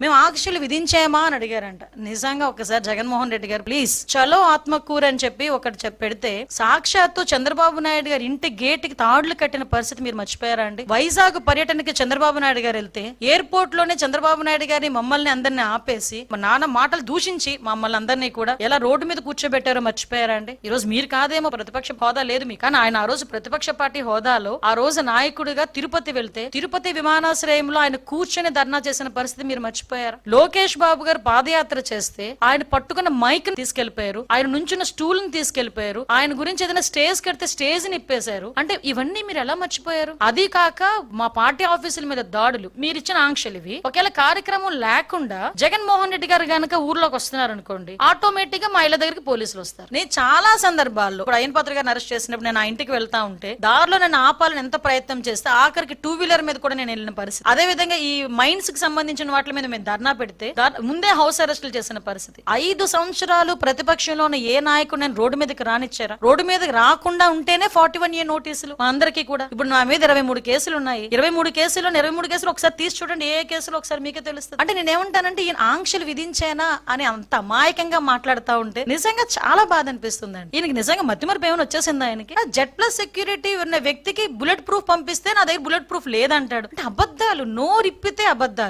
మేము ఆంక్షలు విధించామా అని అడిగారంట. నిజంగా ఒకసారి జగన్మోహన్ రెడ్డి గారు ప్లీజ్ చలో ఆత్మకూరు అని చెప్పి ఒకటి పెడితే సాక్షాత్తు చంద్రబాబు నాయుడు గారు ఇంటి గేట్ కి తాడులు కట్టిన పరిస్థితి మీరు మర్చిపోయారా అండి? వైజాగ్ పర్యటనకి చంద్రబాబు నాయుడు గారు వెళ్తే ఎయిర్పోర్ట్ లోనే చంద్రబాబు నాయుడు గారిని మమ్మల్ని అందరినీ ఆపేసి మా నాన్న మాటలు దూషించి మమ్మల్ని అందరినీ కూడా ఎలా రోడ్డు మీద కూర్చోబెట్టారో మర్చిపోయారా అండి? ఈ రోజు మీరు కాదేమో ప్రతిపక్ష హోదా లేదు మీకు, కానీ ఆయన ఆ రోజు ప్రతిపక్ష పార్టీ హోదాలో ఆ రోజు నాయకుడిగా తిరుపతి వెళ్తే తిరుపతి విమానాశ్రయంలో ఆయన కూర్చొని ధర్నా చేసిన పరిస్థితి మీరు మర్చిపోయారు. లోకేష్ బాబు గారు పాదయాత్ర చేస్తే ఆయన పట్టుకున్న మైక్ ని తీసుకెళ్లిపోయారు, ఆయన నుంచున్న స్టూల్ ని తీసుకెళ్లిపోయారు, ఆయన గురించి ఏదైనా స్టేజ్ కడితే స్టేజ్ ని ఇప్పేశారు. అంటే ఇవన్నీ మీరు ఎలా మర్చిపోయారు? అది కాక మా పార్టీ ఆఫీసుల మీద దాడులు, మీరు ఇచ్చిన ఆంక్షలు ఇవి. ఒకవేళ కార్యక్రమం లేకుండా జగన్మోహన్ రెడ్డి గారు గనక ఊర్లోకి వస్తున్నారు అనుకోండి, ఆటోమేటిక్ గా మా ఇళ్ల దగ్గరికి పోలీసులు వస్తారు. నేను చాలా సందర్భాల్లో ఇప్పుడు అయ్యన్ పాత్ర గారిని అరెస్ట్ చేసినప్పుడు నేను ఆ ఇంటికి వెళ్తా ఉంటే దారిలో నన్ను ఆపాలని ఎంత ప్రయత్నం చేస్తే ఆఖరికి 2 వీలర్ మీద కూడా నేను వెళ్ళిన పరిస్థితి. అదే విధంగా ఈ మైన్స్ కి సంబంధించిన వాటి మీద మేము ధర్నా పెడితే ముందే హౌస్ అరెస్టులు చేసిన పరిస్థితి. 5 సంవత్సరాలు ప్రతిపక్షంలో ఉన్న ఏ నాయకుడు నేను రోడ్డు మీదకి రానిచ్చారా? రోడ్డు మీదకి రాకుండా ఉంటేనే 41A నోటీసులు మా అందరికీ కూడా. ఇప్పుడు నా మీద 23 కేసులు ఉన్నాయి. 23 కేసులు ఒకసారి తీసి చూడండి, ఏ కేసులు ఒకసారి మీకే తెలుస్తుంది. అంటే నేనేమంటానంటే ఈయన ఆంక్షలు విధించానా అని అంత అమాయకంగా మాట్లాడుతూ ఉంటే నిజంగా చాలా బాధ అనిపిస్తుందండి. ఈయనకి నిజంగా మతిమరుపు ఏమైనా వచ్చేసింది ఆయనకి? జెడ్+ సెక్యూరిటీ ఉన్న వ్యక్తికి బుల్లెట్ ప్రూఫ్ పంపిస్తే నా దగ్గర బుల్లెట్ ప్రూఫ్ లేదంటాడు. అంటే అబద్ధాలు, నోరిప్పితే అబద్ధాలు.